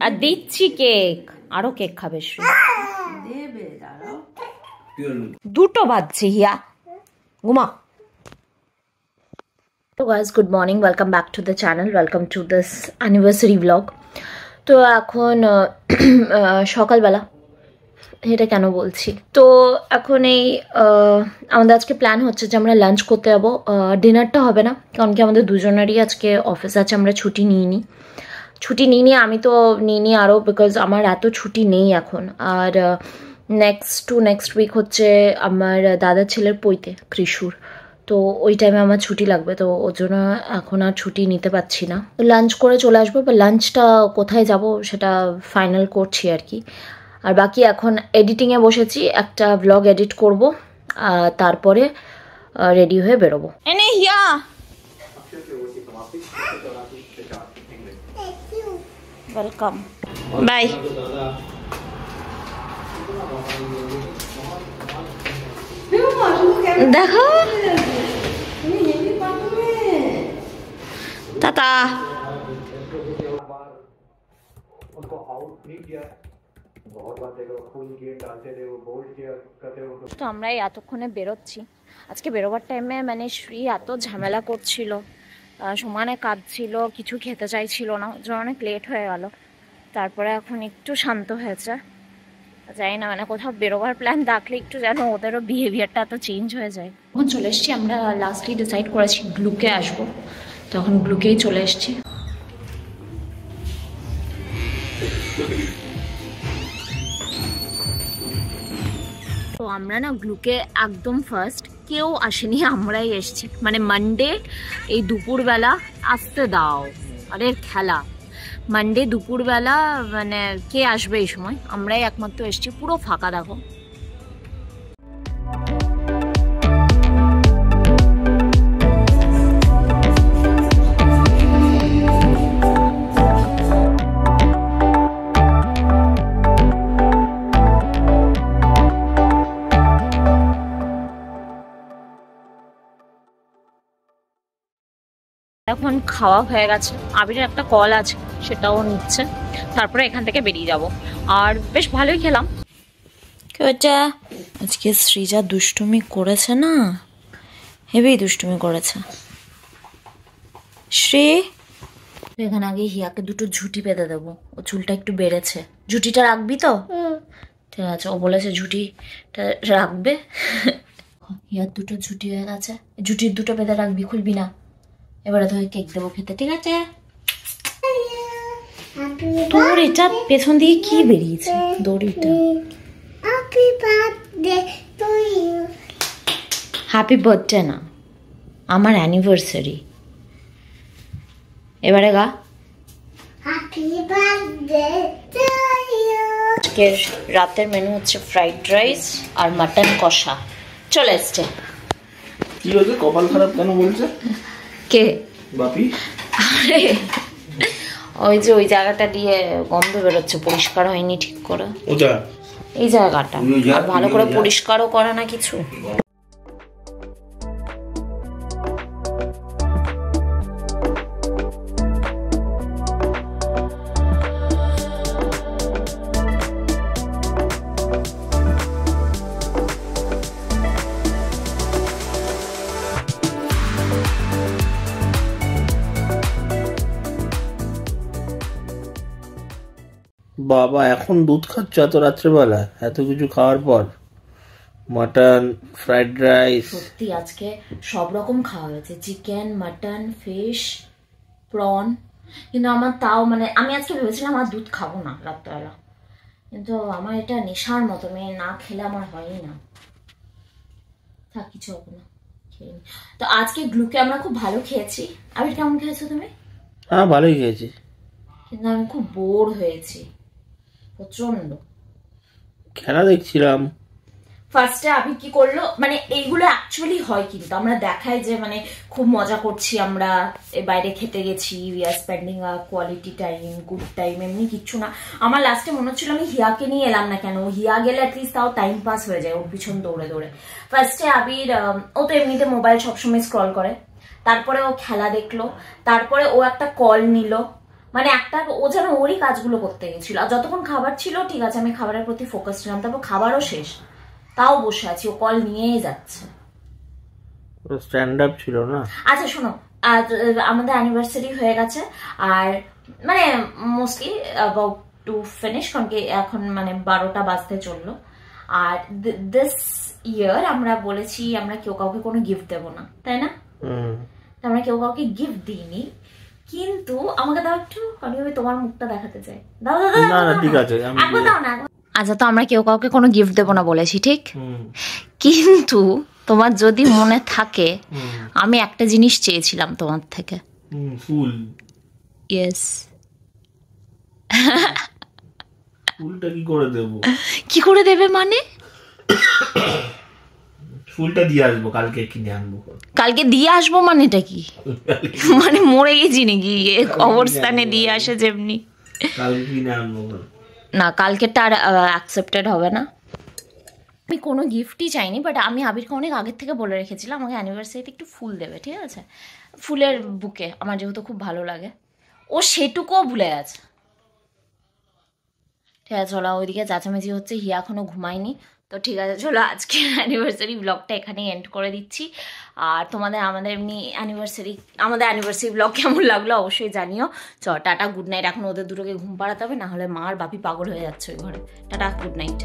আর দিচ্ছি কেক, আরো কেক খাবে শ্রী, দুটো বাজছে হিয়া, ঘুমা। So guys, good morning, welcome back to the channel, welcome to this anniversary vlog. তো এখন সকালবেলা, এটা কেন বলছি, তো এখন এই আমাদের আজকে প্ল্যান হচ্ছে যে আমরা লাঞ্চ করতে যাবো। ডিনারটা হবে না, কারণ কি আমাদের দুজনেরই আজকে অফিস আছে, আমরা ছুটি নিইনি, আমি তো নিইনি আরও, বিকজ আমার এত ছুটি নেই এখন। আর নেক্সট উইক হচ্ছে আমার দাদার ছেলের পৈতে কৃষুর, তো ওই টাইমে আমার ছুটি লাগবে, তো ওর জন্য এখন আর ছুটি নিতে পারছি না। তো লাঞ্চ করে চলে আসবো, বা লাঞ্চটা কোথায় যাব সেটা ফাইনাল করছি আর কি। আর বাকি এখন এডিটিংয়ে বসেছি, একটা ব্লগ এডিট করব, তারপরে রেডি হয়ে বেরোবো। এনে হিয়া, ওয়েলকাম, বাই। দেখো টাটা। তো আমরা এতক্ষণে বেরোচ্ছি। আজকে বেরোবার টাইমে মানে শ্রী এত ঝামেলা করছিল, সমানে কাঁদছিল, কিছু খেতে চাইছিল না, ওর জন্য অনেক লেট হয়ে গেল। তারপরে এখন একটু শান্ত হয়েছে, জানি না মানে কোথাও বেরোবার প্ল্যান থাকলে একটু যেন ওদেরও বিহেভিয়ারটা এত চেঞ্জ হয়ে যায়। এখন চলে এসেছি, আমরা লাস্টলি ডিসাইড করেছি গ্লুকে আসবো, তখন গ্লুকেই চলে এসেছি। তো আমরা না গ্লুকে একদম ফার্স্ট, কেউ আসেনি, আমরাই এসেছি। মানে মানডে এই দুপুরবেলা আসতে দাও, আরে খেলা, মানডে দুপুরবেলা মানে কে আসবে এই সময়, আমরাই একমাত্র এসেছি, পুরো ফাঁকা দেখো। এখন খাওয়া হয়ে গেছে, আবিরের একটা কল আছে সেটাও নিচ্ছে, তারপরে এখান থেকে বেরিয়ে যাব। আর বেশ ভালোই খেলাম। আজকে শ্রীজা দুষ্টুমি করেছে না, হেভি দুষ্টুমি করেছে শ্রী। এখানে আগে হিয়াকে দুটো ঝুঁটি বেঁধে দেবো, ও চুলটা একটু বেড়েছে। ঝুঁটিটা রাখবি তো? ঠিক আছে, ও বলেছে ঝুঁটিটা রাখবে। হিয়ার দুটো ঝুঁটি হয়ে গেছে, ঝুঁটির দুটো বেঁধে রাখবি, খুলবি না। এবারে তোকে কেক দেবো খেতে, ঠিক আছে? তোর এটা পেছন দিয়ে কি বেরিয়েছে দড়িটা? হ্যাপি বার্থডে না, আমার অ্যানিভার্সারি। এবারে গা। আজকের রাতের মেনু হচ্ছে ফ্রাইড রাইস আর মাটন কষা। চলে এসছে। কি হয়েছে, কপাল খারাপ কেন বলছে? কে? বাপি। আরে ওই যে ওই জায়গাটা দিয়ে গন্ধ বেরোচ্ছে, পরিষ্কার হয়নি ঠিক করে এই জায়গাটা, আর ভালো করে পরিষ্কারও করে না কিছু। বাবা এখন দুধ খাচ্ছ এত রাত্রেবেলা, এত কিছু খাওয়ার পর? মাটন, ফ্রাইড রাইস, সত্যি আজকে সব রকম খাওয়া হয়েছে, চিকেন, মাটন, ফিশ, প্রন। কিন্তু আমার তাও মানে আমি আজকে ভেবেছিলাম আর দুধ খাবো না রাত্রেবেলা, কিন্তু আমার এটা নেশার মতো, মেয়ে না খেলে আমার হয়ই না। থাক কিছু হবে না, খেয়ে নি। তো আজকে গ্লুকে আমরা খুব ভালো খেয়েছি। আবির কেমন খেয়েছো তুমি? হ্যাঁ ভালোই খেয়েছি, কিন্তু আমি খুব বোর হয়েছি প্রচন্ড। খেলা দেখছিলাম। ফার্স্টে আবির কি করলো, মানে এইগুলো অ্যাকচুয়ালি হয় কিন্তু আমরা দেখাই যে মানে খুব মজা করছি, আমরা বাইরে খেতে গেছি, we are spending a quality time, good time, এমনি কিচ্ছু না। আমার লাস্টে মনে হচ্ছিল আমি হিয়াকে নিয়ে এলাম না কেন, হিয়া গেলে অ্যাটলিস্ট তাও টাইম পাস হয়ে যায় ওর পিছন দৌড়ে দৌড়ে। ফার্স্টে আবির ও তো এমনিতে মোবাইল সবসময় স্ক্রল করে, তারপরে ও খেলা দেখলো, তারপরে ও একটা কল নিল, মানে একটা ও যেন ওরই কাজগুলো করতে গেছিল। আর যতক্ষণ খাবার ছিল ঠিক আছে, আমি খাবারের প্রতি ফোকাস ছিলাম, তারপর খাবারও শেষ, তাও বসে আছি, ও কল নিয়েই যাচ্ছে। স্ট্যান্ড আপ ছিল না। আচ্ছা শোনো, আমাদের অ্যানিভার্সারি হয়ে গেছে, আর মানে মোস্টলি অ্যাবাউট টু ফিনিশ, কারণ কি এখন মানে 12টা বাজতে চললো। আর দিস ইয়ার আমরা বলেছি আমরা কেউ কাউকে কোনো গিফট দেবো না, তাই না? আমরা কেউ কাউকে গিফট দিইনি, কিন্তু আমাকে দাও একটু, কারণ আমি তোমার মুখটা দেখাতে চাই। দাও দাও দাও, না ঠিক আছে, একবার দাও না। আচ্ছা, তো আমরা কেউ কাউকে কোনো গিফট দেবো না বলেছি, ঠিক? কিন্তু তোমার যদি মনে থাকে আমি একটা জিনিস চেয়েছিলাম তোমার থেকে। ফুল। ইয়েস। ফুলটা কি করে দেব? কি করে দেবে মানে? ফুলটা দিয়ে আসবো, কালকে কিনে আনবো। কালকে দিয়ে আসবো মানে এটা কি? মানে মরে গেছি নাকি কবরস্থানে দিয়ে আসে যেমনি? কালকে কিনে আনবো না, কালকেটা আর অ্যাকসেপ্টেড হবে না। আমি কোনো গিফটই চাইনি, বাট আমি আবিরকে অনেক আগের থেকে বলে রেখেছিলাম আমাকে অ্যানিভার্সারিতে একটু ফুল দেবে, ঠিক আছে? ফুলের বুকে আমার যেহেতু খুব ভালো লাগে, ও সেটুকুও ভুলে গেছে। ঠিক আছে চলো, ওইদিকে চাচামেচি হচ্ছে, হিয়া এখনো ঘুমায়নি। তো ঠিক আছে চলো, আজকে অ্যানিভার্সারি ব্লগটা এখানেই এন্ড করে দিচ্ছি। আর তোমাদের আমাদের অ্যানিভার্সারি ব্লগ কেমন লাগলো অবশ্যই জানিও। চ টাটা, গুড নাইট। এখন ওদের দুটোকে ঘুম পাড়াতে হবে, না হলে মা আর বাপি পাগল হয়ে যাচ্ছে ওই ঘরে। Tata, good night.